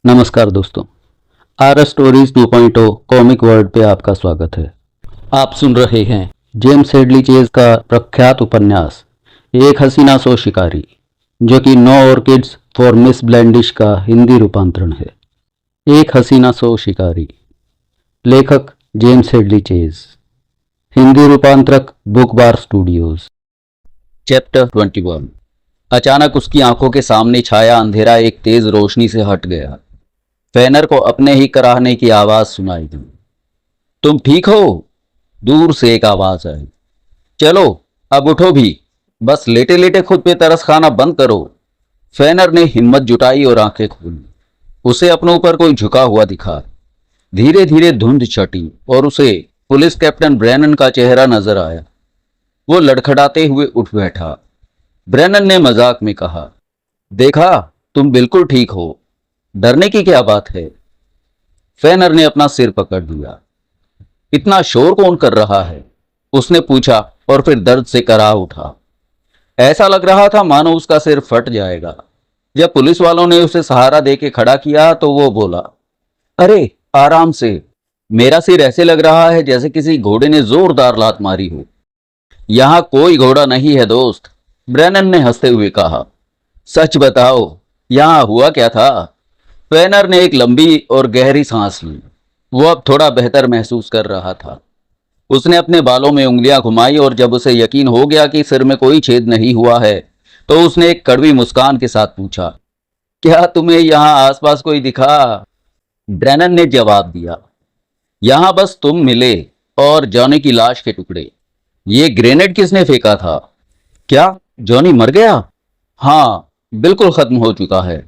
नमस्कार दोस्तों, are stories 2.0 comic world पे आपका स्वागत है। आप सुन रहे हैं जेम्स हेडली चेज का प्रख्यात उपन्यास एक हसीना सो शिकारी, जो कि no orchids for Miss Blandish का हिंदी रूपांतरण है। एक हसीना सो शिकारी, लेखक जेम्स हेडली चेज, हिंदी रूपांतरक बुक बार स्टूडियोज। चैप्टर 21। अचानक उसकी आंखों के सामने छाया अंधेरा एक तेज रोशनी से हट गया। फेनर को अपने ही कराहने की आवाज सुनाई दी। तुम ठीक हो? दूर से एक आवाज आई। चलो अब उठो भी, बस लेटे लेटे खुद पे तरस खाना बंद करो। फेनर ने हिम्मत जुटाई और आंखें खोली। उसे अपने ऊपर कोई झुका हुआ दिखा। धीरे धीरे धुंध छटी और उसे पुलिस कैप्टन ब्रेनन का चेहरा नजर आया। वो लड़खड़ाते हुए उठ बैठा। ब्रेनन ने मजाक में कहा, देखा, तुम बिल्कुल ठीक हो, डरने की क्या बात है। फेनर ने अपना सिर पकड़ लिया। इतना शोर कौन कर रहा है? उसने पूछा और फिर दर्द से करा उठा। ऐसा लग रहा था मानो उसका सिर फट जाएगा। जब पुलिस वालों ने उसे सहारा देके खड़ा किया तो वो बोला, अरे आराम से। मेरा सिर ऐसे लग रहा है जैसे किसी घोड़े ने जोरदार लात मारी हो। यहां कोई घोड़ा नहीं है दोस्त, ब्रेनन ने हंसते हुए कहा। सच बताओ, यहां हुआ क्या था? फेनर ने एक लंबी और गहरी सांस ली। वो अब थोड़ा बेहतर महसूस कर रहा था। उसने अपने बालों में उंगलियां घुमाई और जब उसे यकीन हो गया कि सिर में कोई छेद नहीं हुआ है तो उसने एक कड़वी मुस्कान के साथ पूछा, क्या तुम्हें यहाँ आसपास कोई दिखा? ब्रेनन ने जवाब दिया, यहाँ बस तुम मिले और जॉनी की लाश के टुकड़े। ये ग्रेनेड किसने फेंका था? क्या जॉनी मर गया? हाँ, बिल्कुल खत्म हो चुका है।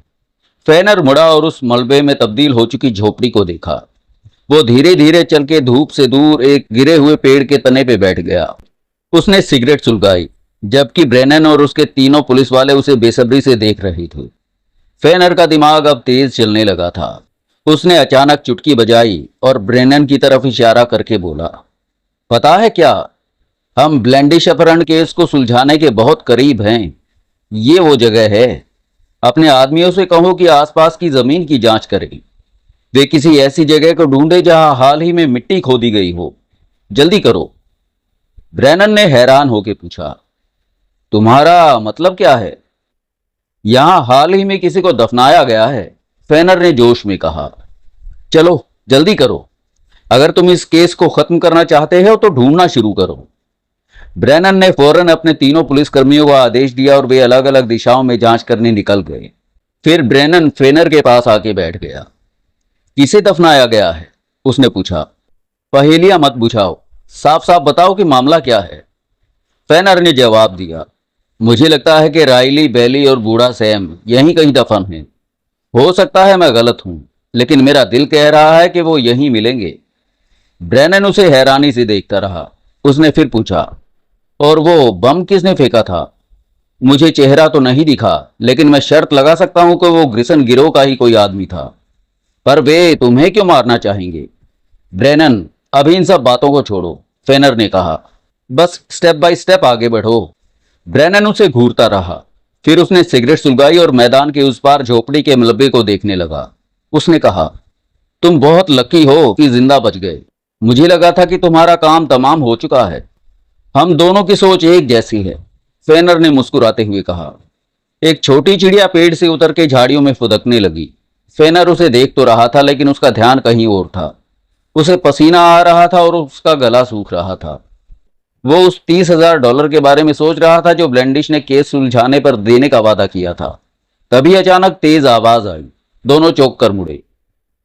फेनर मुड़ा और उस मलबे में तब्दील हो चुकी झोपड़ी को देखा। वो धीरे धीरे चल के धूप से दूर एक गिरे हुए पेड़ के तने पे बैठ गया। उसने सिगरेट सुलगाई, जबकि ब्रेनन और उसके तीनों पुलिस वाले उसे बेसब्री से देख रहे थे। फेनर का दिमाग अब तेज चलने लगा था। उसने अचानक चुटकी बजाई और ब्रेनन की तरफ इशारा करके बोला, पता है क्या, हम ब्लेंडिश अपहरण केस को सुलझाने के बहुत करीब हैं। ये वो जगह है। अपने आदमियों से कहो कि आसपास की जमीन की जांच करें। वे किसी ऐसी जगह को ढूंढे जहां हाल ही में मिट्टी खोदी गई हो। जल्दी करो। ब्रेनन ने हैरान होकर पूछा, तुम्हारा मतलब क्या है? यहां हाल ही में किसी को दफनाया गया है, फेनर ने जोश में कहा। चलो जल्दी करो। अगर तुम इस केस को खत्म करना चाहते हो तो ढूंढना शुरू करो। ब्रेनन ने फौरन अपने तीनों पुलिसकर्मियों को आदेश दिया और वे अलग अलग दिशाओं में जांच करने निकल गए। फिर ब्रेनन फेनर के पास आके बैठ गया। किसे दफनाया गया है? उसने पूछा। पहेलियां मत बुझाओ, साफ साफ बताओ कि मामला क्या है। फेनर ने जवाब दिया, मुझे लगता है कि राइली, बेली और बूढ़ा सैम यहीं कहीं दफन हैं। हो सकता है मैं गलत हूं, लेकिन मेरा दिल कह रहा है कि वो यहीं मिलेंगे। ब्रेनन उसे हैरानी से देखता रहा। उसने फिर पूछा, और वो बम किसने फेंका था? मुझे चेहरा तो नहीं दिखा, लेकिन मैं शर्त लगा सकता हूं कि वो ग्रिसन गिरोह का ही कोई आदमी था। पर वे तुम्हें क्यों मारना चाहेंगे? ब्रेनन, अभी इन सब बातों को छोड़ो, फेनर ने कहा। बस स्टेप बाय स्टेप आगे बढ़ो। ब्रेनन उसे घूरता रहा। फिर उसने सिगरेट सुलगाई और मैदान के उस पार झोपड़ी के मलबे को देखने लगा। उसने कहा, तुम बहुत लकी हो कि जिंदा बच गए। मुझे लगा था कि तुम्हारा काम तमाम हो चुका है। हम दोनों की सोच एक जैसी है, फेनर ने मुस्कुराते हुए कहा। एक छोटी चिड़िया पेड़ से उतर के झाड़ियों में फुदकने लगी। फेनर उसे देख तो रहा था, लेकिन उसका ध्यान कहीं और था। उसे पसीना आ रहा था और उसका गला सूख रहा था। वो उस $30,000 के बारे में सोच रहा था जो ब्लेंडिश ने केस सुलझाने पर देने का वादा किया था। तभी अचानक तेज आवाज आई। दोनों चौंक कर मुड़े।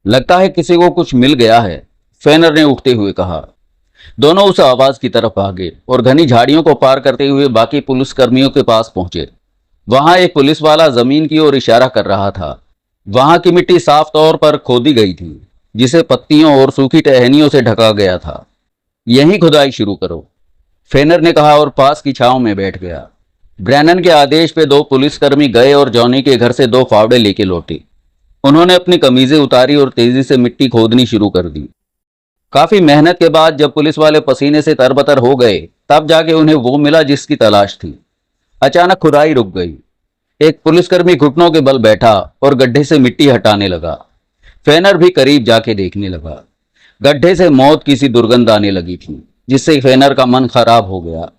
लगता है किसी को कुछ मिल गया है, फेनर ने उठते हुए कहा। दोनों उस आवाज की तरफ भागे और घनी झाड़ियों को पार करते हुए बाकी पुलिसकर्मियों के पास पहुंचे। वहां एक पुलिस वाला जमीन की ओर इशारा कर रहा था। वहां की मिट्टी साफ तौर पर खोदी गई थी, जिसे पत्तियों और सूखी टहनियों से ढका गया था। यहीं खुदाई शुरू करो, फेनर ने कहा और पास की छांव में बैठ गया। ब्रेनन के आदेश पे 2 पुलिसकर्मी गए और जॉनी के घर से 2 फावड़े लेके लौटे। उन्होंने अपनी कमीजें उतारी और तेजी से मिट्टी खोदनी शुरू कर दी। काफी मेहनत के बाद जब पुलिस वाले पसीने से तरबतर हो गए, तब जाके उन्हें वो मिला जिसकी तलाश थी। अचानक खुदाई रुक गई। एक पुलिसकर्मी घुटनों के बल बैठा और गड्ढे से मिट्टी हटाने लगा। फेनर भी करीब जाके देखने लगा। गड्ढे से मौत की सी दुर्गंध आने लगी थी, जिससे फेनर का मन खराब हो गया।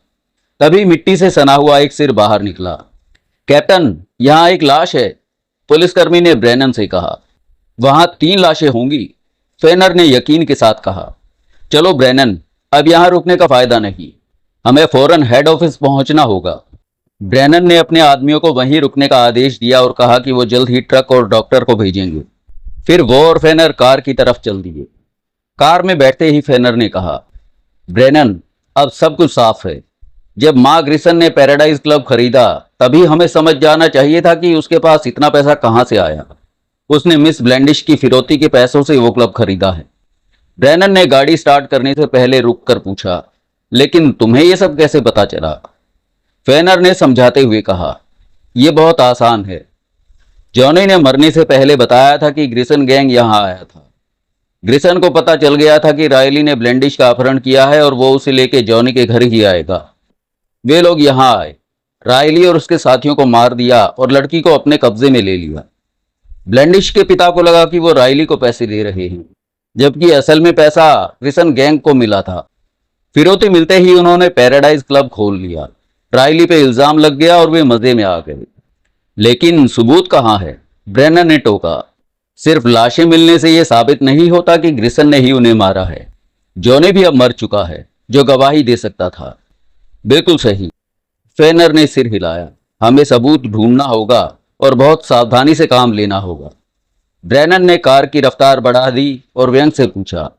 तभी मिट्टी से सना हुआ एक सिर बाहर निकला। कैप्टन, यहाँ एक लाश है, पुलिसकर्मी ने ब्रेनन से कहा। वहां 3 लाशें होंगी, फेनर ने यकीन के साथ कहा। चलो ब्रेनन, अब यहाँ रुकने का फायदा नहीं, हमें फौरन हेड ऑफिस पहुंचना होगा। ब्रेनन ने अपने आदमियों को वहीं रुकने का आदेश दिया और कहा कि वो जल्द ही ट्रक और डॉक्टर को भेजेंगे। फिर वो और फेनर कार की तरफ चल दिए। कार में बैठते ही फेनर ने कहा, ब्रेनन, अब सब कुछ साफ है। जब माँ ग्रिसन ने पैराडाइज क्लब खरीदा, तभी हमें समझ जाना चाहिए था कि उसके पास इतना पैसा कहां से आया। उसने मिस ब्लैंडिश की फिरौती के पैसों से वो क्लब खरीदा है। ब्रेनन ने गाड़ी स्टार्ट करने से पहले रुककर पूछा, लेकिन तुम्हें यह सब कैसे पता चला? फेनर ने समझाते हुए कहा, यह बहुत आसान है। जॉनी ने मरने से पहले बताया था कि ग्रिसन गैंग यहां आया था। ग्रिसन को पता चल गया था कि रायली ने ब्लैंडिश का अपहरण किया है और वो उसे लेके जॉनी के घर ही आएगा। वे लोग यहां आए, रायली और उसके साथियों को मार दिया और लड़की को अपने कब्जे में ले लिया। ब्लैंडिश के पिता को लगा कि वो रायली को पैसे दे रहे हैं, जबकि असल में पैसा ग्रिसन गैंग को मिला था। फिरौती मिलते ही उन्होंने पैराडाइज क्लब खोल लिया। रायली पे इल्जाम लग गया और वे मजे में आ गए। लेकिन सबूत कहां है? ब्रेनन ने टोका। सिर्फ लाशें मिलने से यह साबित नहीं होता कि ग्रिसन ने ही उन्हें मारा है। जॉनी भी अब मर चुका है, जो गवाही दे सकता था। बिल्कुल सही, फेनर ने सिर हिलाया। हमें सबूत ढूंढना होगा और बहुत सावधानी से काम लेना होगा। ब्रेनन ने कार की रफ्तार बढ़ा दी और व्यंग से पूछा,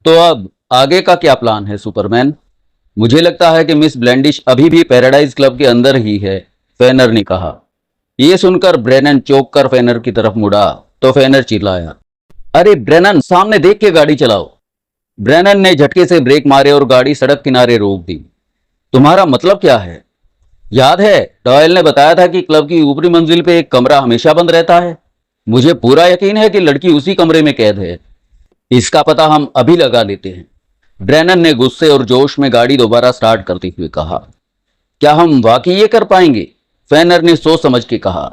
तो अब आगे का क्या प्लान है सुपरमैन? मुझे लगता है कि मिस ब्लैंडिश अभी भी पैराडाइज क्लब के अंदर ही है, फेनर ने कहा। यह सुनकर ब्रेनन चौंक कर फेनर की तरफ मुड़ा तो फेनर चिल्लाया, अरे ब्रेनन, सामने देख के गाड़ी चलाओ। ब्रेनन ने झटके से ब्रेक मारे और गाड़ी सड़क किनारे रोक दी। तुम्हारा मतलब क्या है? याद है डॉयल ने बताया था कि क्लब की ऊपरी मंजिल पे एक कमरा हमेशा बंद रहता है। मुझे पूरा यकीन है कि लड़की उसी कमरे में कैद है। इसका पता हम अभी लगा लेते हैं। ब्रेनन ने गुस्से और जोश में गाड़ी दोबारा स्टार्ट करते हुए कहा। क्या हम वाकई ये कर पाएंगे? फेनर ने सोच समझ के कहा।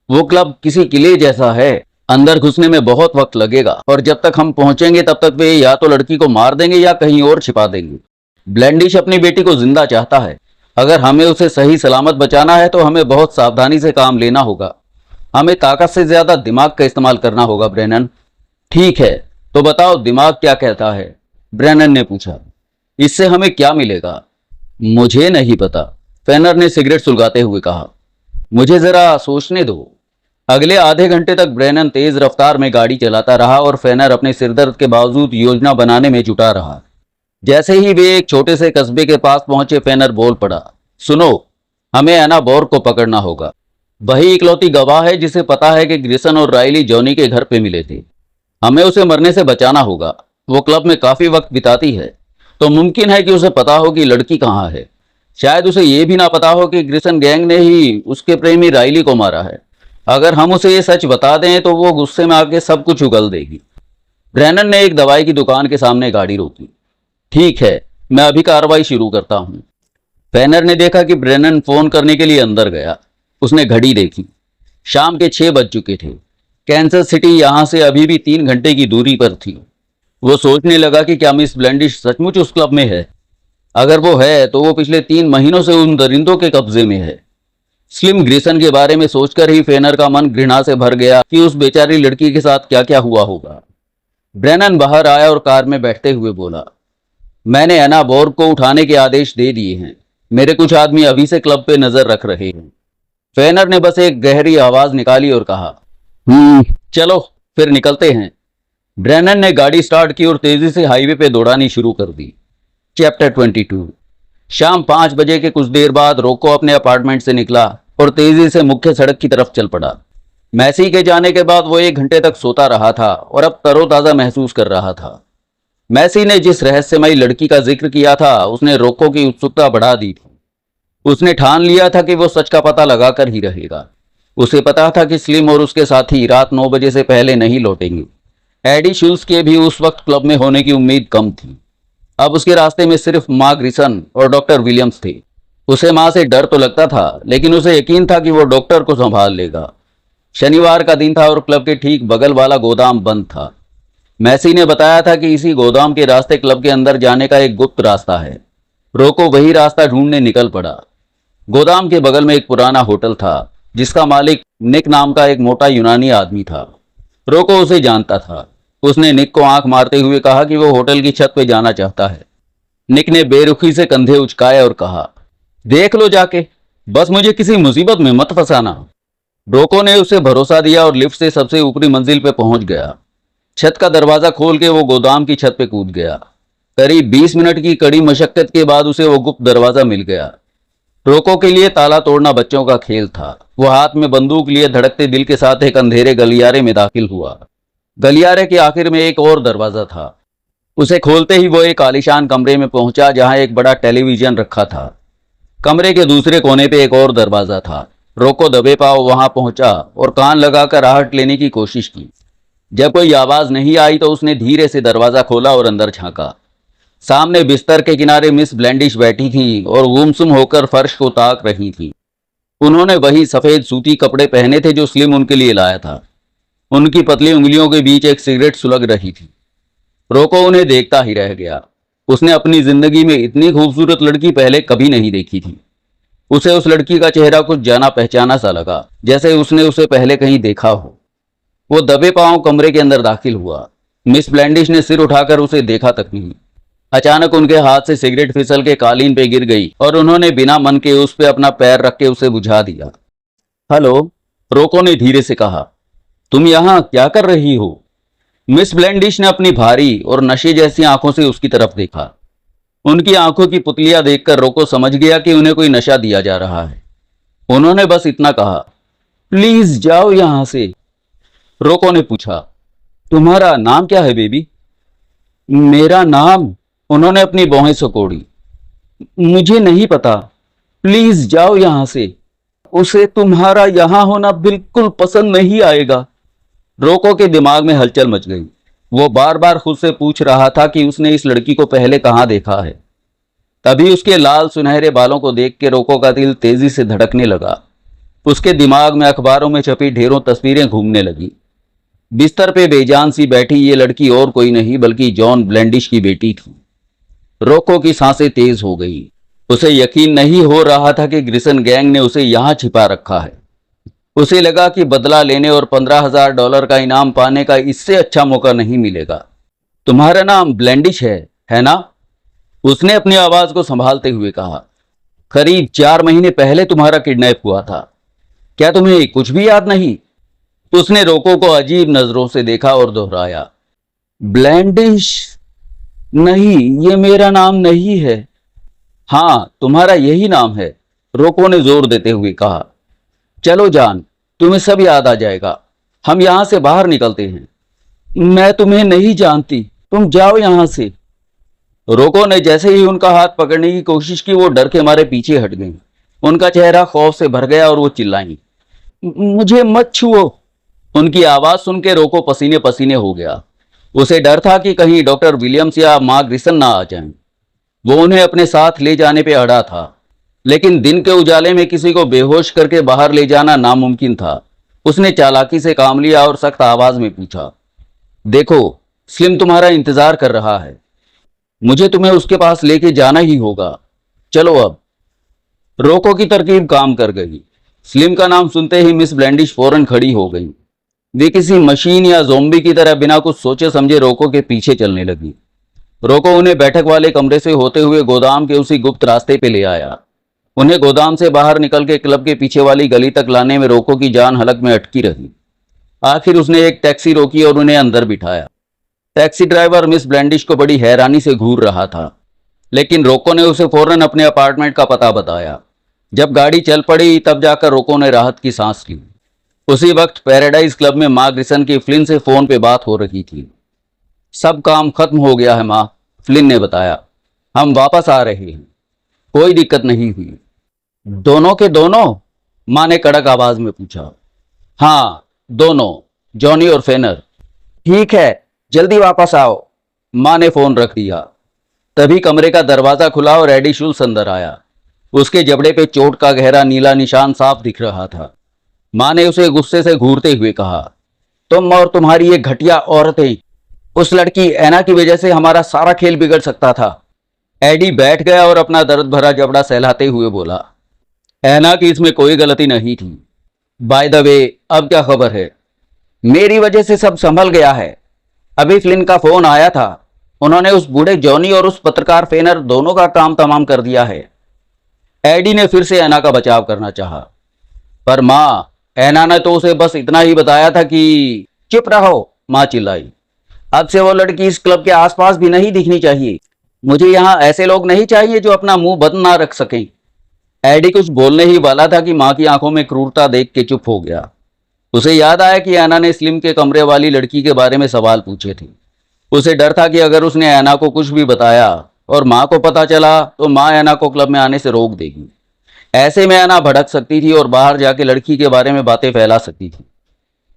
वो क्लब किसी किले जैसा है, अंदर घुसने में बहुत वक्त लगेगा और जब तक हम पहुंचेंगे तब तक वे या तो लड़की को मार देंगे या कहीं और छिपा देंगे। ब्लैंडिश अपनी बेटी को जिंदा चाहता है। अगर हमें उसे सही सलामत बचाना है तो हमें बहुत सावधानी से काम लेना होगा। हमें ताकत से ज्यादा दिमाग का इस्तेमाल करना होगा ब्रेनन। ठीक है, तो बताओ दिमाग क्या कहता है? ब्रेनन ने पूछा। इससे हमें क्या मिलेगा? मुझे नहीं पता, फेनर ने सिगरेट सुलगाते हुए कहा। मुझे जरा सोचने दो। अगले आधे घंटे तक ब्रेनन तेज रफ्तार में गाड़ी चलाता रहा और फेनर अपने सिरदर्द के बावजूद योजना बनाने में जुटा रहा। जैसे ही वे एक छोटे से कस्बे के पास पहुंचे, फेनर बोल पड़ा, सुनो, हमें एना बोर को पकड़ना होगा। वही इकलौती गवाह है जिसे पता है कि ग्रिसन और रायली जॉनी के घर पे मिले थे। हमें उसे मरने से बचाना होगा। वो क्लब में काफी वक्त बिताती है, तो मुमकिन है कि उसे पता हो कि लड़की कहाँ है। शायद उसे यह भी ना पता हो कि ग्रिसन गैंग ने ही उसके प्रेमी रायली को मारा है। अगर हम उसे ये सच बता दें तो वो गुस्से में आके सब कुछ उगल देगी। ब्रेनन ने एक दवाई की दुकान के सामने गाड़ी रोकी। ठीक है, मैं अभी कार्रवाई शुरू करता हूं। फेनर ने देखा कि ब्रेनन फोन करने के लिए अंदर गया। उसने घड़ी देखी। शाम के 6 बज चुके थे। कैंसस सिटी यहां से अभी भी 3 घंटे की दूरी पर थी। वो सोचने लगा कि क्या मिस ब्लैंडिश सचमुच उस क्लब में है? अगर वो है तो वो पिछले 3 महीनों से उन दरिंदों के कब्जे में है। स्लिम ग्रिसन के बारे में सोचकर ही फेनर का मन घृणा से भर गया कि उस बेचारी लड़की के साथ क्या क्या हुआ होगा। ब्रेनन बाहर आया और कार में बैठते हुए बोला, मैंने एना बोर्ग को उठाने के आदेश दे दिए हैं। मेरे कुछ आदमी अभी से क्लब पे नजर रख रहे हैं। फेनर ने बस एक गहरी आवाज निकाली और कहा, चलो फिर निकलते हैं। ब्रेनन ने गाड़ी स्टार्ट की और तेजी से हाईवे पे दौड़ानी शुरू कर दी। चैप्टर 22। शाम 5 बजे के कुछ देर बाद रोको अपने अपार्टमेंट से निकला और तेजी से मुख्य सड़क की तरफ चल पड़ा। मैसी के जाने के बाद वो 1 घंटे तक सोता रहा था और अब तरोताजा महसूस कर रहा था। मैसी ने जिस रहस्यमयी लड़की का जिक्र किया था, उसने रोको की उत्सुकता बढ़ा दी थी। उसने ठान लिया था कि वो सच का पता लगाकर ही रहेगा। उसे पता था कि स्लिम और उसके साथी रात 9 बजे से पहले नहीं लौटेंगे। एडी शुल्स के भी उस वक्त क्लब में होने की उम्मीद कम थी। अब उसके रास्ते में सिर्फ माँ ग्रिसन और डॉक्टर विलियम्स थे। उसे माँ से डर तो लगता था, लेकिन उसे यकीन था कि वो डॉक्टर को संभाल लेगा। शनिवार का दिन था और क्लब के ठीक बगल वाला गोदाम बंद था। मैसी ने बताया था कि इसी गोदाम के रास्ते क्लब के अंदर जाने का एक गुप्त रास्ता है। रोको वही रास्ता ढूंढने निकल पड़ा। गोदाम के बगल में एक पुराना होटल था जिसका मालिक निक नाम का एक मोटा यूनानी आदमी था। रोको उसे जानता था। उसने निक को आंख मारते हुए कहा कि वो होटल की छत पे जाना चाहता है। निक ने बेरुखी से कंधे उचकाए और कहा, देख लो जाके, बस मुझे किसी मुसीबत में मत फंसाना। रोको ने उसे भरोसा दिया और लिफ्ट से सबसे ऊपरी मंजिल पे पहुंच गया। छत का दरवाजा खोल के वो गोदाम की छत पे कूद गया। करीब 20 मिनट की कड़ी मशक्कत के बाद उसे वो गुप्त दरवाजा मिल गया। रोको के लिए ताला तोड़ना बच्चों का खेल था। वो हाथ में बंदूक लिए धड़कते दिल के साथ एक अंधेरे गलियारे में दाखिल हुआ। गलियारे के आखिर में एक और दरवाजा था। उसे खोलते ही वो एक आलीशान कमरे में पहुंचा जहां एक बड़ा टेलीविजन रखा था। कमरे के दूसरे कोने पे एक और दरवाजा था। रोको दबे पांव वहां पहुंचा और कान लगाकर आहट लेने की कोशिश की। जब कोई आवाज नहीं आई तो उसने धीरे से दरवाजा खोला और अंदर झांका। सामने बिस्तर के किनारे मिस ब्लैंडिश बैठी थी और गुमसुम होकर फर्श को ताक रही थी। उन्होंने वही सफेद सूती कपड़े पहने थे जो स्लिम उनके लिए लाया था। उनकी पतली उंगलियों के बीच एक सिगरेट सुलग रही थी। रोको उन्हें देखता ही रह गया। उसने अपनी जिंदगी में इतनी खूबसूरत लड़की पहले कभी नहीं देखी थी। उसे उस लड़की का चेहरा कुछ जाना पहचाना सा लगा, जैसे उसने उसे पहले कहीं देखा हो। वो दबे पांव कमरे के अंदर दाखिल हुआ। मिस ब्लैंडिश ने सिर उठाकर उसे देखा तक नहीं। अचानक उनके हाथ से सिगरेट फिसल के कालीन पे गिर गई और उन्होंने बिना मन के उस पे अपना पैर रख के उसे बुझा दिया। हेलो, रोको ने धीरे से कहा, तुम यहाँ क्या कर रही हो? मिस ब्लैंडिश ने अपनी भारी और नशे जैसी आंखों से उसकी तरफ देखा। उनकी आंखों की पुतलियां देखकर रोको समझ गया कि उन्हें कोई नशा दिया जा रहा है। उन्होंने बस इतना कहा, प्लीज जाओ यहां से। रोको ने पूछा, तुम्हारा नाम क्या है बेबी? मेरा नाम? उन्होंने अपनी भौहें सिकोड़ी। मुझे नहीं पता, प्लीज जाओ यहां से। उसे तुम्हारा यहां होना बिल्कुल पसंद नहीं आएगा। रोको के दिमाग में हलचल मच गई। वो बार बार खुद से पूछ रहा था कि उसने इस लड़की को पहले कहां देखा है। तभी उसके लाल सुनहरे बालों को देख के रोको का दिल तेजी से धड़कने लगा। उसके दिमाग में अखबारों में छपी ढेरों तस्वीरें घूमने लगी। बिस्तर पे बेजान सी बैठी ये लड़की और कोई नहीं बल्कि जॉन ब्लैंडिश की बेटी थी। रोको की सांसें तेज हो गई। उसे यकीन नहीं हो रहा था कि ग्रिसन गैंग ने उसे यहां छिपा रखा है। उसे लगा कि बदला लेने और $15,000 का इनाम पाने का इससे अच्छा मौका नहीं मिलेगा। तुम्हारा नाम ब्लैंडिश है ना? उसने अपनी आवाज को संभालते हुए कहा। करीब 4 महीने पहले तुम्हारा किडनैप हुआ था। क्या तुम्हें कुछ भी याद नहीं? उसने रोको को अजीब नजरों से देखा और दोहराया, ब्लैंडिश? नहीं, ये मेरा नाम नहीं है। हाँ, तुम्हारा यही नाम है, रोको ने जोर देते हुए कहा। चलो जान, तुम्हें सब याद आ जाएगा। हम यहां से बाहर निकलते हैं। मैं तुम्हें नहीं जानती, तुम जाओ यहां से। रोको ने जैसे ही उनका हाथ पकड़ने की कोशिश की वो डर के मारे पीछे हट गई। उनका चेहरा खौफ से भर गया और वो चिल्लाई, मुझे मत छुओ। उनकी आवाज सुन के रोको पसीने पसीने हो गया। उसे डर था कि कहीं डॉक्टर विलियम्स या माँ ग्रिसन ना आ जाएं। वो उन्हें अपने साथ ले जाने पे अड़ा था, लेकिन दिन के उजाले में किसी को बेहोश करके बाहर ले जाना नामुमकिन था। उसने चालाकी से काम लिया और सख्त आवाज में पूछा, देखो, स्लिम तुम्हारा इंतजार कर रहा है। मुझे तुम्हें उसके पास लेके जाना ही होगा। चलो अब। रोको की तरकीब काम कर गई। स्लिम का नाम सुनते ही मिस ब्लैंडिश फौरन खड़ी हो गई। वे किसी मशीन या ज़ोंबी की तरह बिना कुछ सोचे समझे रोको के पीछे चलने लगी। रोको उन्हें बैठक वाले कमरे से होते हुए गोदाम के उसी गुप्त रास्ते पे ले आया। उन्हें गोदाम से बाहर निकल के क्लब के पीछे वाली गली तक लाने में रोको की जान हलक में अटकी रही। आखिर उसने एक टैक्सी रोकी और उन्हें अंदर बिठाया। टैक्सी ड्राइवर मिस ब्लैंडिश को बड़ी हैरानी से घूर रहा था, लेकिन रोको ने उसे फौरन अपने अपार्टमेंट का पता बताया। जब गाड़ी चल पड़ी तब जाकर रोको ने राहत की सांस ली। उसी वक्त पैराडाइज क्लब में माँ ग्रिसन की फ्लिन से फोन पे बात हो रही थी। सब काम खत्म हो गया है माँ, फ्लिन ने बताया। हम वापस आ रहे हैं, कोई दिक्कत नहीं हुई। दोनों के दोनों? माँ ने कड़क आवाज में पूछा। हाँ, दोनों, जॉनी और फेनर। ठीक है, जल्दी वापस आओ। माँ ने फोन रख दिया। तभी कमरे का दरवाजा खुला और एडी शुल्स अंदर आया। उसके जबड़े पे चोट का गहरा नीला निशान साफ दिख रहा था। माँ ने उसे गुस्से से घूरते हुए कहा, तुम और तुम्हारी ये घटिया औरतें, उस लड़की ऐना की वजह से हमारा सारा खेल बिगड़ सकता था। एडी बैठ गया और अपना दर्द भरा जबड़ा सहलाते हुए बोला, ऐना की इसमें कोई गलती नहीं थी। बाय द वे, अब क्या खबर है? मेरी वजह से सब संभल गया है। अभी फ्लिन का फोन आया था। उन्होंने उस बूढ़े जॉनी और उस पत्रकार फेनर दोनों का काम तमाम कर दिया है। एडी ने फिर से ऐना का बचाव करना चाहा, पर माँ, ऐना ने तो उसे बस इतना ही बताया था कि चुप रहो। माँ चिल्लाई, अब से वो लड़की इस क्लब के आसपास भी नहीं दिखनी चाहिए। मुझे यहाँ ऐसे लोग नहीं चाहिए जो अपना मुंह बंद ना रख सकें। एडी कुछ बोलने ही वाला था कि माँ की आंखों में क्रूरता देख के चुप हो गया। उसे याद आया कि ऐना ने स्लिम के कमरे वाली लड़की के बारे में सवाल पूछे थे। उसे डर था कि अगर उसने ऐना को कुछ भी बताया और माँ को पता चला तो माँ ऐना को क्लब में आने से रोक देगी। ऐसे में ऐना भड़क सकती थी और बाहर जाके लड़की के बारे में बातें फैला सकती थी।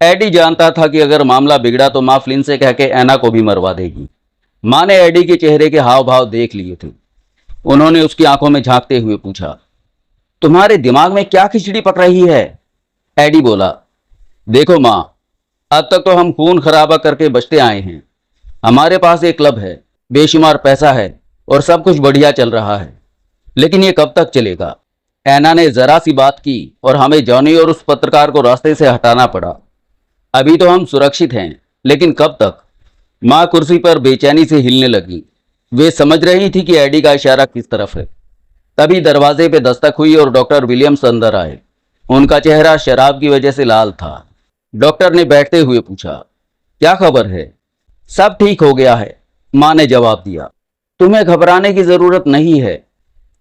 एडी जानता था कि अगर मामला बिगड़ा तो माँ फ्लिन से कह के ऐना को भी मरवा देगी। माँ ने एडी के चेहरे के हाव भाव देख लिए थे। उन्होंने उसकी आंखों में झांकते हुए पूछा, तुम्हारे दिमाग में क्या खिचड़ी पक रही है? एडी बोला, देखो माँ, अब तक तो हम खून खराबा करके बचते आए हैं। हमारे पास एक क्लब है, बेशुमार पैसा है और सब कुछ बढ़िया चल रहा है, लेकिन ये कब तक चलेगा? ऐना ने जरा सी बात की और हमें जॉनी और उस पत्रकार को रास्ते से हटाना पड़ा। अभी तो हम सुरक्षित हैं, लेकिन कब तक? माँ कुर्सी पर बेचैनी से हिलने लगी। वे समझ रही थी कि एडी का इशारा किस तरफ है। तभी दरवाजे पे दस्तक हुई और डॉक्टर विलियम्स अंदर आए। उनका चेहरा शराब की वजह से लाल था। डॉक्टर ने बैठते हुए पूछा, क्या खबर है? सब ठीक हो गया है, माँ ने जवाब दिया। तुम्हें घबराने की जरूरत नहीं है,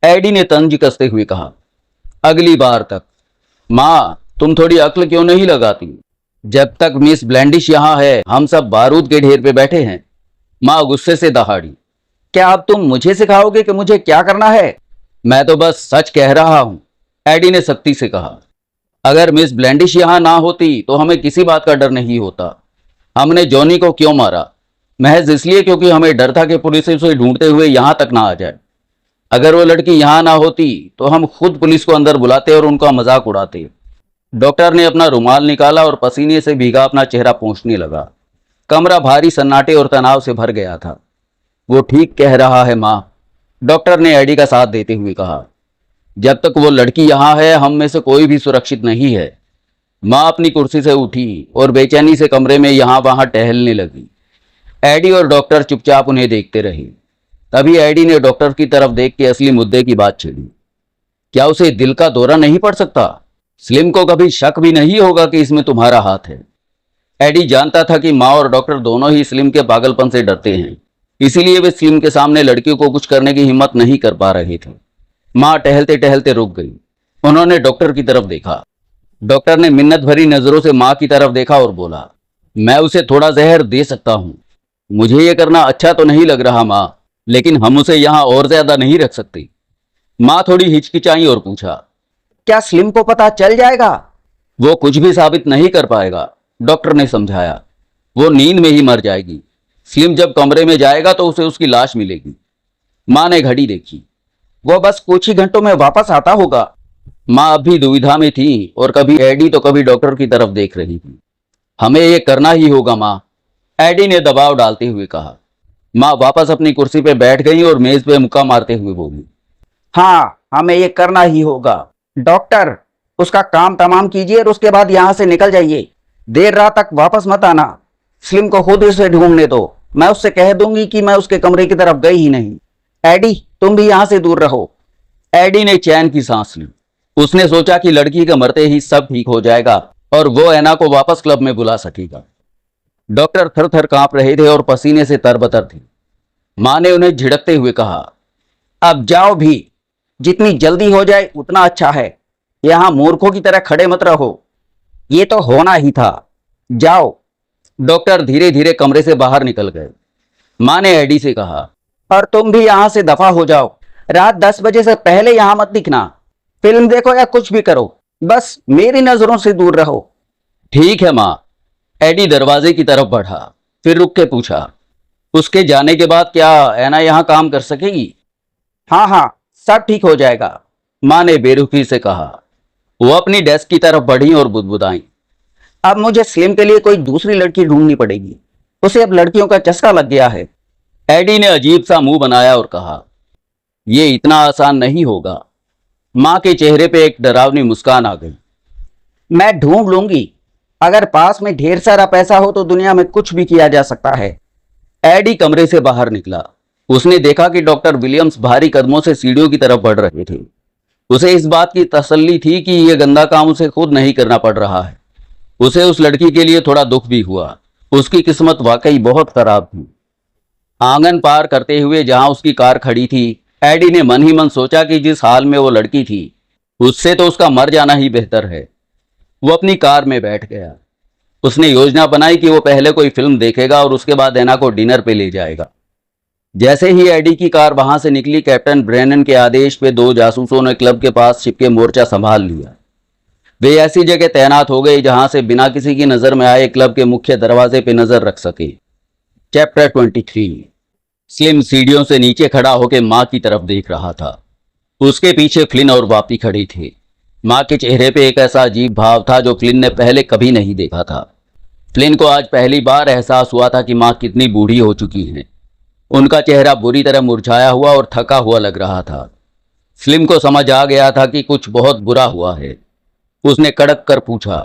एडी ने तंज कसते हुए कहा। अगली बार तक। माँ, तुम थोड़ी अक्ल क्यों नहीं लगाती? जब तक मिस ब्लैंडिश यहाँ है हम सब बारूद के ढेर पे बैठे हैं। माँ गुस्से से दहाड़ी, क्या अब तुम मुझे सिखाओगे कि मुझे क्या करना है? मैं तो बस सच कह रहा हूं, एडी ने सख्ती से कहा। अगर मिस ब्लैंडिश यहां ना होती तो हमें किसी बात का डर नहीं होता। हमने जॉनी को क्यों मारा? महज इसलिए क्योंकि हमें डर था कि पुलिस उसे ढूंढते हुए यहां तक ना आ जाए। अगर वो लड़की यहां ना होती तो हम खुद पुलिस को अंदर बुलाते और उनका मजाक उड़ाते। डॉक्टर ने अपना रुमाल निकाला और पसीने से भीगा अपना चेहरा पोंछने लगा। कमरा भारी सन्नाटे और तनाव से भर गया था। वो ठीक कह रहा है माँ, डॉक्टर ने एडी का साथ देते हुए कहा। जब तक वो लड़की यहां है हम में से कोई भी सुरक्षित नहीं है। माँ अपनी कुर्सी से उठी और बेचैनी से कमरे में यहां वहां टहलने लगी। एडी और डॉक्टर चुपचाप उन्हें देखते रहे। तभी एडी ने डॉक्टर की तरफ देख के असली मुद्दे की बात छेड़ी। क्या उसे दिल का दौरा नहीं पड़ सकता? स्लिम को कभी शक भी नहीं होगा कि इसमें तुम्हारा हाथ है। एडी जानता था कि माँ और डॉक्टर दोनों ही स्लिम के पागलपन से डरते हैं, इसीलिए वे स्लिम के सामने लड़कियों को कुछ करने की हिम्मत नहीं कर पा रहे थे। माँ टहलते टहलते रुक गई। उन्होंने डॉक्टर की तरफ देखा। डॉक्टर ने मिन्नत भरी नजरों से माँ की तरफ देखा और बोला, मैं उसे थोड़ा जहर दे सकता हूँ। मुझे ये करना अच्छा तो नहीं लग रहा माँ, लेकिन हम उसे यहाँ और ज्यादा नहीं रख सकते। माँ थोड़ी हिचकिचाई और पूछा, क्या स्लिम को पता चल जाएगा? वो कुछ भी साबित नहीं कर पाएगा, डॉक्टर ने समझाया। वो नींद में ही मर जाएगी। स्लिम जब कमरे में जाएगा तो उसे उसकी लाश मिलेगी। माँ ने घड़ी देखी। वो बस कुछ ही घंटों में वापस आता होगा। माँ अब भी दुविधा में थी और कभी एडी तो कभी डॉक्टर की तरफ देख रही थी। हमें ये करना ही होगा माँ, एडी ने दबाव डालते हुए कहा। माँ वापस अपनी कुर्सी पे बैठ गई और मेज पे मुक्का मारते हुए बोली, हाँ, हमें ये करना ही होगा। डॉक्टर, उसका काम तमाम कीजिए और उसके बाद यहाँ से निकल जाइए। देर रात तक वापस मत आना। स्लिम को खुद उसे ढूंढने दो। मैं उससे कह दूंगी कि मैं उसके कमरे की तरफ गई ही नहीं। एडी, तुम भी यहां से दूर रहो। एडी ने चैन की सांस ली। उसने सोचा कि लड़की के मरते ही सब ठीक हो जाएगा और वो ऐना को वापस क्लब में बुला सकेगा। डॉक्टर थर थर कांप रहे थे और पसीने से तरबतर थे। माँ ने उन्हें झिड़कते हुए कहा, अब जाओ भी। जितनी जल्दी हो जाए उतना अच्छा है। यहां मूर्खों की तरह खड़े मत रहो। ये तो होना ही था। जाओ। डॉक्टर धीरे धीरे कमरे से बाहर निकल गए। माँ ने एडी से कहा, और तुम भी यहां से दफा हो जाओ। रात 10 बजे से पहले यहां मत दिखना। फिल्म देखो या कुछ भी करो, बस मेरी नजरों से दूर रहो। ठीक है माँ। एडी दरवाजे की तरफ बढ़ा, फिर रुक के पूछा, उसके जाने के बाद क्या ऐना यहां काम कर सकेगी? हाँ हाँ, सब ठीक हो जाएगा, माँ ने बेरुखी से कहा। वो अपनी डेस्क की तरफ बढ़ी और बुदबुदाई, अब मुझे स्लिम के लिए कोई दूसरी लड़की ढूंढनी पड़ेगी। उसे अब लड़कियों का चस्का लग गया है। एडी ने अजीब सा मुंह बनाया और कहा, यह इतना आसान नहीं होगा। मां के चेहरे पे एक डरावनी मुस्कान आ गई। मैं ढूंढ लूंगी। अगर पास में ढेर सारा पैसा हो तो दुनिया में कुछ भी किया जा सकता है। एडी कमरे से बाहर निकला। उसने देखा कि डॉक्टर विलियम्स भारी कदमों से सीढ़ियों की तरफ बढ़ रहे थे। उसे इस बात की तसल्ली थी कि यह गंदा काम उसे खुद नहीं करना पड़ रहा है। उसे उस लड़की के लिए थोड़ा दुख भी हुआ। उसकी किस्मत वाकई बहुत खराब थी। आंगन पार करते हुए जहां उसकी कार खड़ी थी, एडी ने मन ही मन सोचा कि जिस हाल में वो लड़की थी उससे तो उसका मर जाना ही बेहतर है। वो अपनी कार में बैठ गया। उसने योजना बनाई कि वो पहले कोई फिल्म देखेगा और उसके बाद एना को डिनर पे ले जाएगा। जैसे ही एडी की कार वहां से निकली, कैप्टन ब्रेनन के आदेश पे 2 जासूसों ने क्लब के पास छिपके मोर्चा संभाल लिया। वे ऐसी जगह तैनात हो गए जहां से बिना किसी की नजर में आए क्लब के मुख्य दरवाजे पे नजर रख सके। चैप्टर 23। स्लिम सीढ़ियों से नीचे खड़ा होकर मां की तरफ देख रहा था। उसके पीछे फ्लिन और वापी खड़ी थी। मां के चेहरे पे एक ऐसा अजीब भाव था जो फ्लिन ने पहले कभी नहीं देखा था। फ्लिन को आज पहली बार एहसास हुआ था कि मां कितनी बूढ़ी हो चुकी हैं। उनका चेहरा बुरी तरह मुरझाया हुआ और थका हुआ लग रहा था। फ्लिन को समझ आ गया था कि कुछ बहुत बुरा हुआ है। उसने कड़क कर पूछा,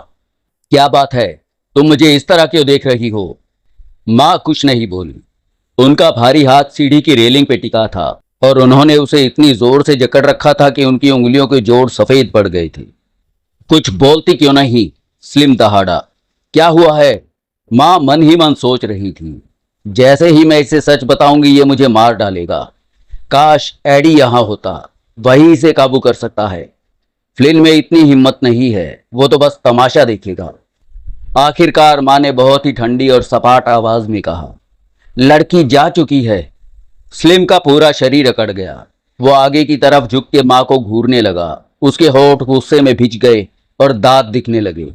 क्या बात है? तुम मुझे इस तरह क्यों देख रही हो? मां कुछ नहीं बोली। उनका भारी हाथ सीढ़ी की रेलिंग पे टिका था और उन्होंने उसे इतनी जोर से जकड़ रखा था कि उनकी उंगलियों के जोड़ सफेद पड़ गए थे। कुछ बोलती क्यों नहीं? स्लिम दहाड़ा। क्या हुआ है? मां मन ही मन सोच रही थी, जैसे ही मैं इसे सच बताऊंगी ये मुझे मार डालेगा। काश एडी यहां होता, वही इसे काबू कर सकता है। फ्लिन में इतनी हिम्मत नहीं है, वो तो बस तमाशा देखेगा। आखिरकार मां ने बहुत ही ठंडी और सपाट आवाज में कहा, लड़की जा चुकी है। स्लिम का पूरा शरीर अकड़ गया। वो आगे की तरफ झुक के मां को घूरने लगा। उसके होंठ गुस्से में भिज गए और दांत दिखने लगे।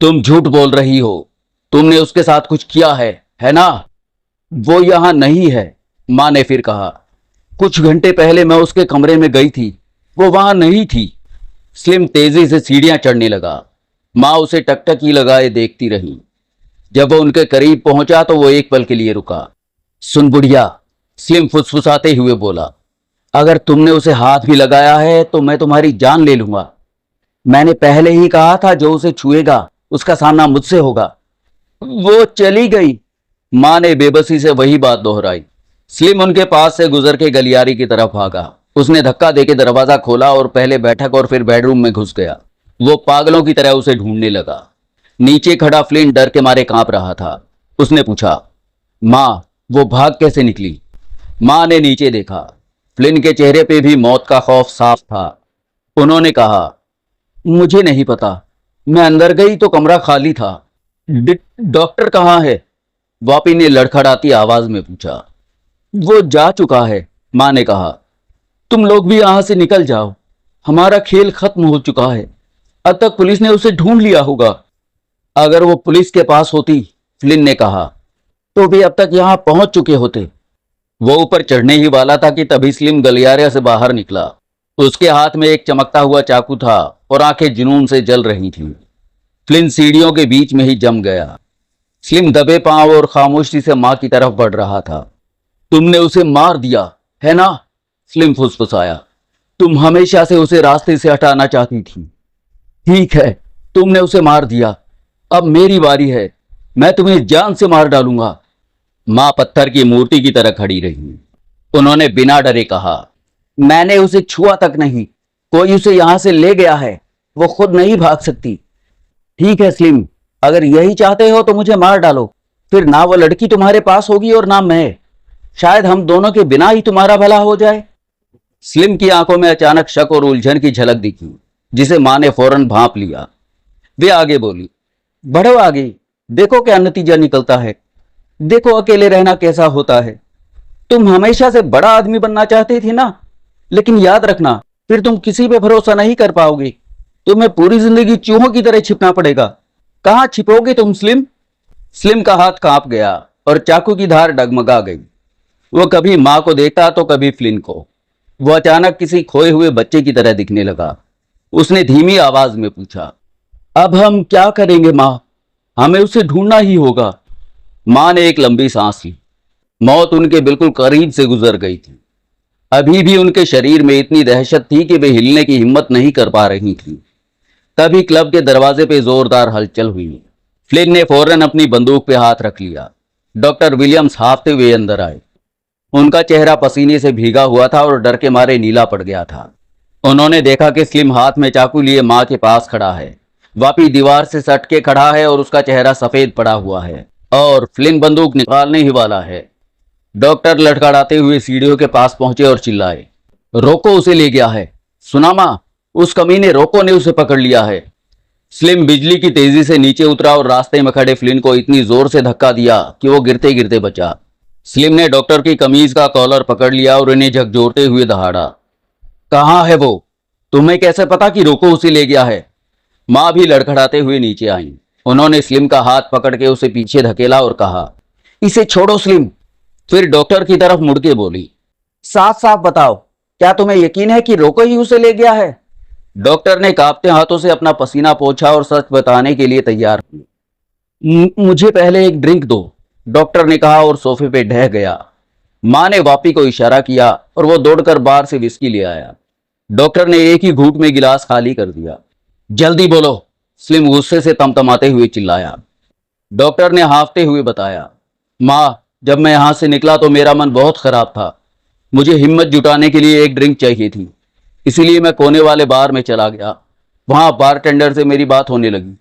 तुम झूठ बोल रही हो। तुमने उसके साथ कुछ किया है ना? वो यहां नहीं है, मां ने फिर कहा। कुछ घंटे पहले मैं उसके कमरे में गई थी, वो वहां नहीं थी। स्लिम तेजी से सीढ़ियां चढ़ने लगा। मां उसे टकटकी लगाए देखती रही। जब वो उनके करीब पहुंचा तो वो एक पल के लिए रुका। सुन बुढ़िया, स्लिम फुसफुसाते हुए बोला, अगर तुमने उसे हाथ भी लगाया है तो मैं तुम्हारी जान ले लूंगा। मैंने पहले ही कहा था जो उसे छुएगा उसका सामना मुझसे होगा। वो चली गई। मां ने बेबसी से वही बात दोहराई। स्लिम उनके पास से गुजर के गलियारी की तरफ भागा। उसने धक्का देके दरवाजा खोला और पहले बैठक और फिर बेडरूम में घुस गया। वो पागलों की तरह उसे ढूंढने लगा। नीचे खड़ा फ्लिन डर के मारे कांप रहा था। उसने पूछा, मां, वो भाग कैसे निकली? मां ने नीचे देखा। फ्लिन के चेहरे पे भी मौत का खौफ साफ था। उन्होंने कहा, मुझे नहीं पता। मैं अंदर गई तो कमरा खाली था। डॉक्टर कहाँ है? वापी ने लड़खड़ाती आवाज में पूछा। वो जा चुका है, मां ने कहा। तुम लोग भी यहां से निकल जाओ। हमारा खेल खत्म हो चुका है। अब तक पुलिस ने उसे ढूंढ लिया होगा। अगर वो पुलिस के पास होती, फ्लिन ने कहा, तो भी अब तक यहां पहुंच चुके होते। वो ऊपर चढ़ने ही वाला था कि तभी स्लिम गलियारे से बाहर निकला। उसके हाथ में एक चमकता हुआ चाकू था और आंखें जुनून से जल रही थीं। फ्लिन सीढ़ियों के बीच में ही जम गया। स्लिम दबे पांव और खामोशी से मां की तरफ बढ़ रहा था। तुमने उसे मार दिया है ना? स्लिम फुसफुसाया। तुम हमेशा से उसे रास्ते से हटाना चाहती थी। ठीक है, तुमने उसे मार दिया। अब मेरी बारी है। मैं तुम्हें जान से मार डालूंगा। मां पत्थर की मूर्ति की तरह खड़ी रही। उन्होंने बिना डरे कहा, मैंने उसे छुआ तक नहीं। कोई उसे यहां से ले गया है। वो खुद नहीं भाग सकती। ठीक है स्लिम, अगर यही चाहते हो तो मुझे मार डालो। फिर ना वो लड़की तुम्हारे पास होगी और ना मैं। शायद हम दोनों के बिना ही तुम्हारा भला हो जाए। स्लिम की आंखों में अचानक शक और उलझन की झलक दिखी, जिसे मां ने फौरन भांप लिया। वे आगे बोली, बढ़ो आगे, देखो क्या नतीजा निकलता है। देखो अकेले रहना कैसा होता है। तुम हमेशा से बड़ा आदमी बनना चाहती थी ना, लेकिन याद रखना फिर तुम किसी पे भरोसा नहीं कर पाओगे। तुम्हें पूरी जिंदगी चूहों की तरह छिपना पड़ेगा। कहां छिपोगे तुम स्लिम? स्लिम का हाथ कांप गया और चाकू की धार डगमगा गई। वो कभी मां को देखता तो कभी फ्लिन को। वो अचानक किसी खोए हुए बच्चे की तरह दिखने लगा। उसने धीमी आवाज में पूछा। अब हम क्या करेंगे माँ? हमें उसे ढूंढना ही होगा। माँ ने एक लंबी सांस ली। मौत उनके बिल्कुल करीब से गुजर गई थी। अभी भी उनके शरीर में इतनी दहशत थी कि वे हिलने की हिम्मत नहीं कर पा रही थी। तभी क्लब के दरवाजे पे जोरदार हलचल हुई। फ्लिन ने फौरन अपनी बंदूक पे हाथ रख लिया। डॉक्टर विलियम्स हाफते हुए अंदर आए। उनका चेहरा पसीने से भीगा हुआ था और डर के मारे नीला पड़ गया था। उन्होंने देखा कि स्लिम हाथ में चाकू लिए माँ के पास खड़ा है। वापी दीवार से सट के खड़ा है और उसका चेहरा सफेद पड़ा हुआ है और फ्लिन बंदूक निकालने ही वाला है। डॉक्टर लड़खड़ाते हुए सीढ़ियों के पास पहुंचे और चिल्लाए, रोको, उसे ले गया है। सुना माँ? उस कमीने रोको ने उसे पकड़ लिया है। स्लिम बिजली की तेजी से नीचे उतरा और रास्ते में खड़े फ्लिन को इतनी जोर से धक्का दिया कि वो गिरते गिरते बचा। स्लिम ने डॉक्टर की कमीज का कॉलर पकड़ लिया और उन्हें झकझोरते हुए दहाड़ा, कहाँ है वो? तुम्हें कैसे पता कि रोको उसे ले गया है? माँ भी लड़खड़ाते हुए नीचे आई। उन्होंने स्लिम का हाथ पकड़ के उसे पीछे धकेला और कहा, इसे छोड़ो स्लिम। फिर डॉक्टर की तरफ मुड़ के बोली, साफ साफ बताओ, क्या तुम्हें यकीन है कि रोको ही उसे ले गया है? डॉक्टर ने कांपते हाथों से अपना पसीना पोंछा और सच बताने के लिए तैयार हुई। मुझे पहले एक ड्रिंक दो, डॉक्टर ने कहा और सोफे पे ढह गया। माँ ने वापी को इशारा किया और वो दौड़कर बार से विस्की ले आया। डॉक्टर ने एक ही घूंट में गिलास खाली कर दिया। जल्दी बोलो, स्लिम गुस्से से तमतमाते हुए चिल्लाया। डॉक्टर ने हांफते हुए बताया, माँ, जब मैं यहां से निकला तो मेरा मन बहुत खराब था। मुझे हिम्मत जुटाने के लिए एक ड्रिंक चाहिए थी, इसीलिए मैं कोने वाले बार में चला गया। वहां बारटेंडर से मेरी बात होने लगी।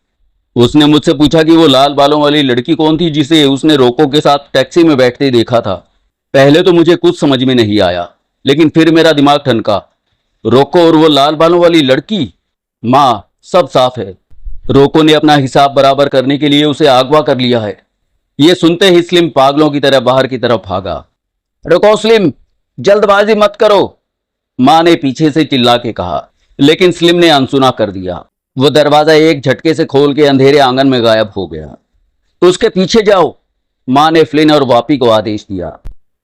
उसने मुझसे पूछा कि वो लाल बालों वाली लड़की कौन थी जिसे उसने रोको के साथ टैक्सी में बैठते देखा था। पहले तो मुझे कुछ समझ में नहीं आया, लेकिन फिर मेरा दिमाग ठनका। रोको और वो लाल बालों वाली लड़की। माँ, सब साफ है। रोको ने अपना हिसाब बराबर करने के लिए उसे अगवा कर लिया है। ये सुनते ही स्लिम पागलों की तरह बाहर की तरफ भागा। रुको स्लिम, जल्दबाजी मत करो, माँ ने पीछे से चिल्ला के कहा, लेकिन स्लिम ने अनसुना कर दिया। वो दरवाजा एक झटके से खोल के अंधेरे आंगन में गायब हो गया। उसके पीछे जाओ, माँ ने फ्लिन और वापी को आदेश दिया।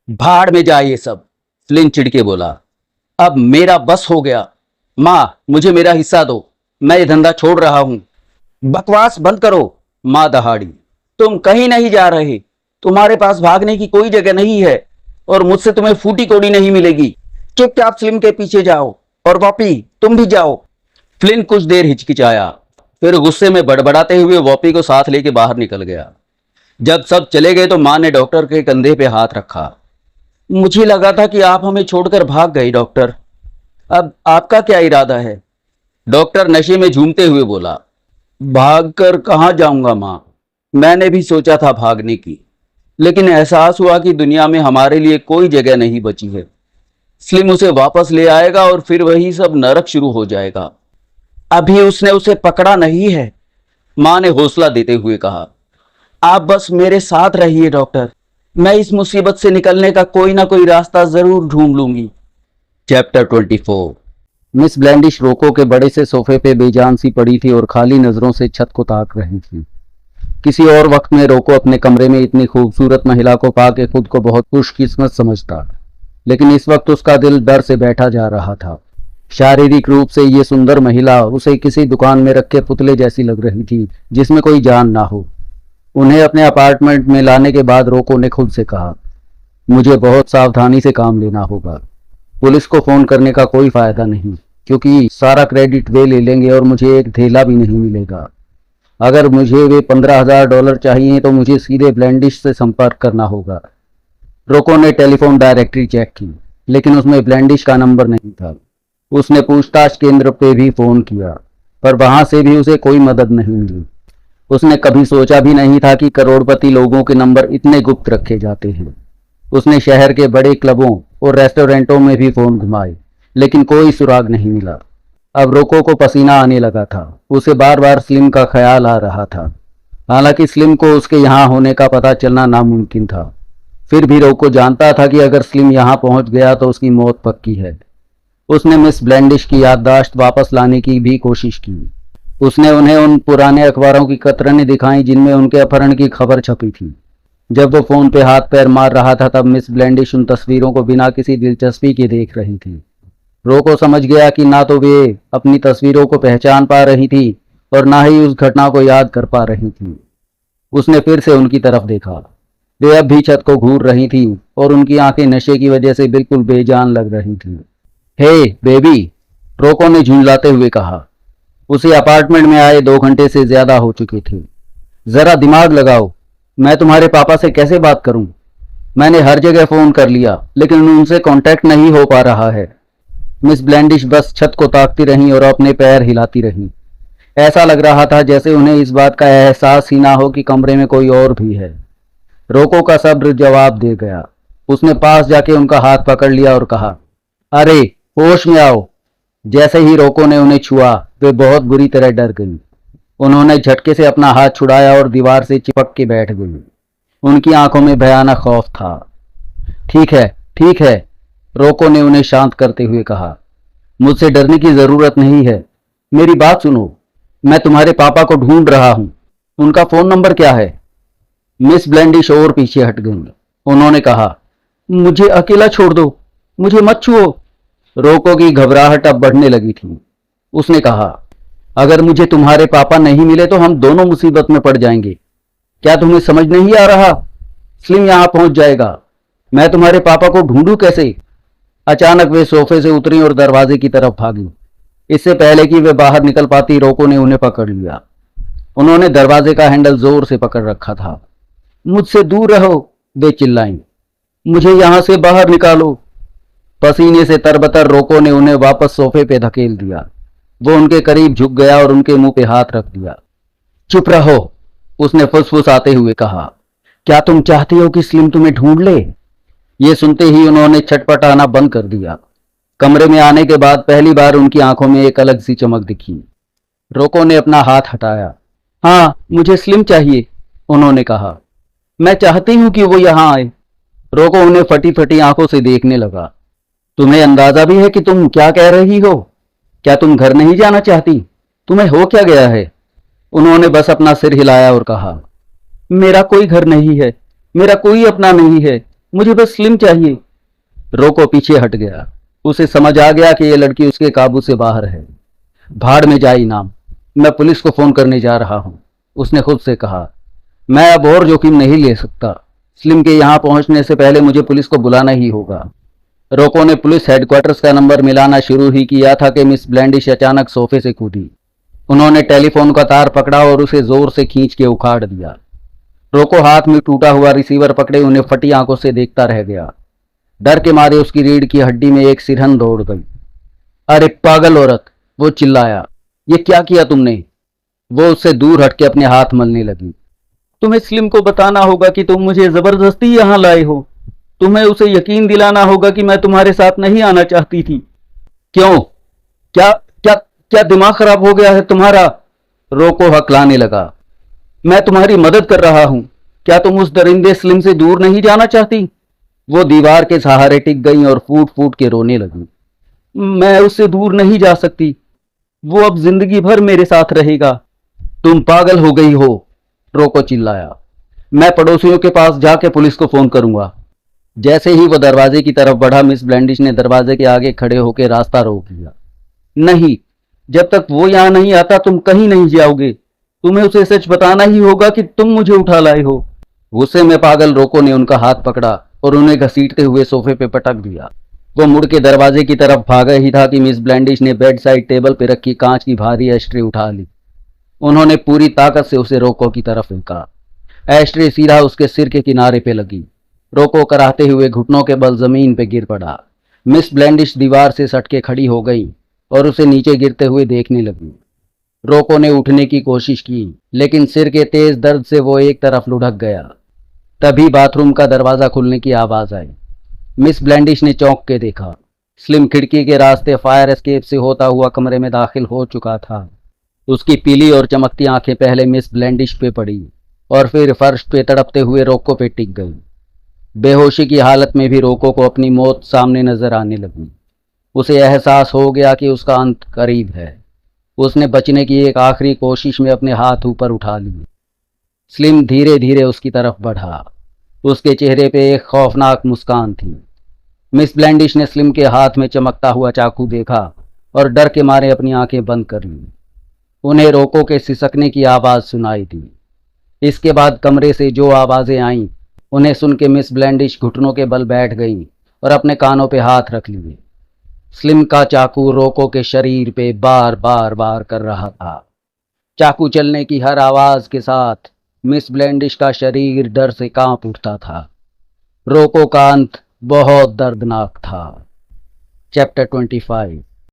भाड़ में जाए ये सब, फ्लिन चिढ़के बोला। अब मेरा बस हो गया। माँ, मुझे मेरा हिस्सा दो, मैं ये धंधा छोड़ रहा हूं। बकवास बंद करो, माँ दहाड़ी। तुम कहीं नहीं जा रहे, तुम्हारे पास भागने की कोई जगह नहीं है और मुझसे तुम्हें फूटी कोड़ी नहीं मिलेगी। चुपचाप स्लिम के पीछे जाओ और वॉपी तुम भी जाओ। फ्लिन कुछ देर हिचकिचाया, फिर गुस्से में बड़बड़ाते हुए वॉपी को साथ लेके बाहर निकल गया। जब सब चले गए तो माँ ने डॉक्टर के कंधे पे हाथ रखा। मुझे लगा था कि आप हमें छोड़कर भाग गए डॉक्टर, अब आपका क्या इरादा है? डॉक्टर नशे में झूमते हुए बोला, भागकर कहाँ जाऊंगा माँ, मैंने भी सोचा था भागने की, लेकिन एहसास हुआ कि दुनिया में हमारे लिए कोई जगह नहीं बची है। स्लिम उसे वापस ले आएगा और फिर वही सब नरक शुरू हो जाएगा। अभी उसने उसे पकड़ा नहीं है, माँ ने हौसला देते हुए कहा। आप बस मेरे साथ रहिए डॉक्टर, मैं इस मुसीबत से निकलने का कोई ना कोई रास्ता जरूर ढूंढ लूंगी। चैप्टर 24। मिस ब्लैंडिश रोको के बड़े से सोफे पे बेजान सी पड़ी थी और खाली नजरों से छत को ताक रही थी। किसी और वक्त में रोको अपने कमरे में इतनी खूबसूरत महिला को पाके खुद को बहुत खुशकिस्मत समझता, लेकिन इस वक्त उसका दिल डर से बैठा जा रहा था। शारीरिक रूप से ये सुंदर महिला उसे किसी दुकान में रखे पुतले जैसी लग रही थी जिसमें कोई जान ना हो। उन्हें अपने अपार्टमेंट में लाने के बाद रोको ने खुद से कहा, मुझे बहुत सावधानी से काम लेना होगा। पुलिस को फोन करने का कोई फायदा नहीं, क्योंकि सारा क्रेडिट वे ले लेंगे और मुझे एक धेला भी नहीं मिलेगा। अगर मुझे वे $15,000 चाहिए तो मुझे सीधे ब्लैंडिश से संपर्क करना होगा। रोको ने टेलीफोन डायरेक्टरी चेक की, लेकिन उसमें ब्लैंडिश का नंबर नहीं था। उसने पूछताछ केंद्र पे भी फोन किया, पर वहां से भी उसे कोई मदद नहीं मिली। उसने कभी सोचा भी नहीं था कि करोड़पति लोगों के नंबर इतने गुप्त रखे जाते हैं। उसने शहर के बड़े क्लबों और रेस्टोरेंटों में भी फोन घुमाए, लेकिन कोई सुराग नहीं मिला। अब रोको को पसीना आने लगा था। उसे बार बार स्लिम का ख्याल आ रहा था। हालांकि स्लिम को उसके यहाँ होने का पता चलना नामुमकिन था, फिर भी रोको जानता था कि अगर स्लिम यहाँ पहुंच गया तो उसकी मौत पक्की है। उसने मिस ब्लैंडिश की याददाश्त वापस लाने की भी कोशिश की। उसने उन्हें उन पुराने अखबारों की कतरनें दिखाई जिनमें उनके अपहरण की खबर छपी थी। जब वो फोन पे हाथ पैर मार रहा था तब मिस ब्लैंडिश उन तस्वीरों को बिना किसी दिलचस्पी के देख रही थी। रोको समझ गया कि ना तो वे अपनी तस्वीरों को पहचान पा रही थी और ना ही उस घटना को याद कर पा रही थी। उसने फिर से उनकी तरफ देखा। वे अब भी छत को घूर रही थी और उनकी आंखें नशे की वजह से बिल्कुल बेजान लग रही थी। हे बेबी, रोको ने झुंझलाते हुए कहा। उसे अपार्टमेंट में आए 2 घंटे से ज्यादा हो चुके थे। जरा दिमाग लगाओ, मैं तुम्हारे पापा से कैसे बात करूं? मैंने हर जगह फोन कर लिया लेकिन उनसे कांटेक्ट नहीं हो पा रहा है। मिस ब्लैंडिश बस छत को ताकती रहीं और अपने पैर हिलाती रहीं। ऐसा लग रहा था जैसे उन्हें इस बात का एहसास ही ना हो कि कमरे में कोई और भी है। रोको का सब्र जवाब दे गया। उसने पास जाके उनका हाथ पकड़ लिया और कहा, अरे होश में आओ। जैसे ही रोको ने उन्हें छुआ वे बहुत बुरी तरह डर गई। उन्होंने झटके से अपना हाथ छुड़ाया और दीवार से चिपक के बैठ गई। उनकी आंखों में भयानक खौफ था। ठीक है, ठीक है, रोको ने उन्हें शांत करते हुए कहा। मुझसे डरने की जरूरत नहीं है। मेरी बात सुनो, मैं तुम्हारे पापा को ढूंढ रहा हूं। उनका फोन नंबर क्या है? मिस ब्लैंडिश और पीछे हट गई। उन्होंने कहा, मुझे अकेला छोड़ दो, मुझे मत छुओ। रोको की घबराहट अब बढ़ने लगी थी। उसने कहा, अगर मुझे तुम्हारे पापा नहीं मिले तो हम दोनों मुसीबत में पड़ जाएंगे। क्या तुम्हें समझ नहीं आ रहा? स्लिम यहां पहुंच जाएगा। मैं तुम्हारे पापा को ढूंढूं कैसे? अचानक वे सोफे से उतरी और दरवाजे की तरफ भागी। इससे पहले कि वे बाहर निकल पाती रोको ने उन्हें पकड़ लिया। उन्होंने दरवाजे का हैंडल जोर से पकड़ रखा था। मुझसे दूर रहो, वे चिल्लाईं। मुझे यहां से बाहर निकालो। पसीने से तरबतर रोको ने उन्हें वापस सोफे पे धकेल दिया। वो उनके करीब झुक गया और उनके मुंह पे हाथ रख दिया। चुप रहो, उसने फुसफुसाते हुए कहा। क्या तुम चाहती हो कि स्लिम तुम्हें ढूंढ ले? ये सुनते ही उन्होंने छटपटाना बंद कर दिया। कमरे में आने के बाद पहली बार उनकी आंखों में एक अलग सी चमक दिखी। रोको ने अपना हाथ हटाया। हाँ, मुझे स्लिम चाहिए, उन्होंने कहा। मैं चाहती हूं कि वो यहां आए। रोको उन्हें फटी फटी आंखों से देखने लगा। तुम्हें अंदाजा भी है कि तुम क्या कह रही हो? क्या तुम घर नहीं जाना चाहती? तुम्हें हो क्या गया है? उन्होंने बस अपना सिर हिलाया और कहा, मेरा कोई घर नहीं है, मेरा कोई अपना नहीं है, मुझे बस स्लिम चाहिए। रोको पीछे हट गया। उसे समझ आ गया कि यह लड़की उसके काबू से बाहर है। भाड़ में जाए इनाम, मैं पुलिस को फोन करने जा रहा हूं, उसने खुद से कहा। मैं अब और जोखिम नहीं ले सकता। स्लिम के यहां पहुंचने से पहले मुझे पुलिस को बुलाना ही होगा। रोको ने पुलिस हेडक्वार्टर्स का नंबर मिलाना शुरू ही किया था कि मिस ब्लैंडिश अचानक सोफे से कूदी। उन्होंने टेलीफोन का तार पकड़ा और उसे जोर से खींच के उखाड़ दिया। रोको हाथ में टूटा हुआ रिसीवर पकड़े उन्हें फटी आंखों से देखता रह गया। डर के मारे उसकी रीढ़ की हड्डी में एक सिरहन दौड़ गई। अरे पागल औरत, वो चिल्लाया, ये क्या किया तुमने? वो उससे दूर हटके अपने हाथ मलने लगी। तुम्हें स्लिम को बताना होगा कि तुम मुझे जबरदस्ती यहां लाए हो। तुम्हें उसे यकीन दिलाना होगा कि मैं तुम्हारे साथ नहीं आना चाहती थी। क्यों? क्या क्या क्या दिमाग खराब हो गया है तुम्हारा? रोको हकलाने लगा। मैं तुम्हारी मदद कर रहा हूं। क्या तुम उस दरिंदे स्लिम से दूर नहीं जाना चाहती? वो दीवार के सहारे टिक गई और फूट फूट के रोने लगी। मैं उससे दूर नहीं जा सकती। वो अब जिंदगी भर मेरे साथ रहेगा। तुम पागल हो गई हो, रोको चिल्लाया। मैं पड़ोसियों के पास जाके पुलिस को फोन करूंगा। जैसे ही वो दरवाजे की तरफ बढ़ा मिस ब्लैंडिश ने दरवाजे के आगे खड़े होकर रास्ता रोक लिया। नहीं, जब तक वो यहां नहीं आता तुम कहीं नहीं जाओगे। तुम्हें उसे सच बताना ही होगा कि तुम मुझे उठा लाए हो। गुस्से में पागल रोको ने उनका हाथ पकड़ा और उन्हें घसीटते हुए सोफे पे पटक दिया। वो मुड़ के दरवाजे की तरफ भागा ही था कि मिस ब्लैंडिश ने बेड साइड टेबल पर रखी कांच की भारी एस्ट्रे उठा ली। उन्होंने पूरी ताकत से उसे रोको की तरफ फेंका। एस्ट्रे सीधा उसके सिर के किनारे पे लगी। रोको कराहते हुए घुटनों के बल जमीन पे गिर पड़ा। मिस ब्लैंडिश दीवार से सटके खड़ी हो गई और उसे नीचे गिरते हुए देखने लगी। रोको ने उठने की कोशिश की लेकिन सिर के तेज दर्द से वो एक तरफ लुढ़क गया। तभी बाथरूम का दरवाजा खुलने की आवाज आई। मिस ब्लैंडिश ने चौंक के देखा। स्लिम खिड़की के रास्ते फायर एस्केप से होता हुआ कमरे में दाखिल हो चुका था। उसकी पीली और चमकती आंखें पहले मिस ब्लैंडिश पे पड़ी और फिर फर्श पे तड़पते हुए रोको पे टिक गई। बेहोशी की हालत में भी रोको को अपनी मौत सामने नजर आने लगी। उसे एहसास हो गया कि उसका अंत करीब है। उसने बचने की एक आखिरी कोशिश में अपने हाथ ऊपर उठा लिए। स्लिम धीरे धीरे उसकी तरफ बढ़ा। उसके चेहरे पे एक खौफनाक मुस्कान थी। मिस ब्लैंडिश ने स्लिम के हाथ में चमकता हुआ चाकू देखा और डर के मारे अपनी आंखें बंद कर लीं। उन्हें रोको के सिसकने की आवाज़ सुनाई दी। इसके बाद कमरे से जो आवाज़ें आईं उन्हें सुन के मिस ब्लैंडिश घुटनों के बल बैठ गई और अपने कानों पे हाथ रख लिए। स्लिम का चाकू रोको के शरीर पे बार बार बार कर रहा था। चाकू चलने की हर आवाज़ के साथ मिस ब्लैंडिश का शरीर डर से कांप उठता था। रोको का अंत बहुत दर्दनाक था। चैप्टर 25।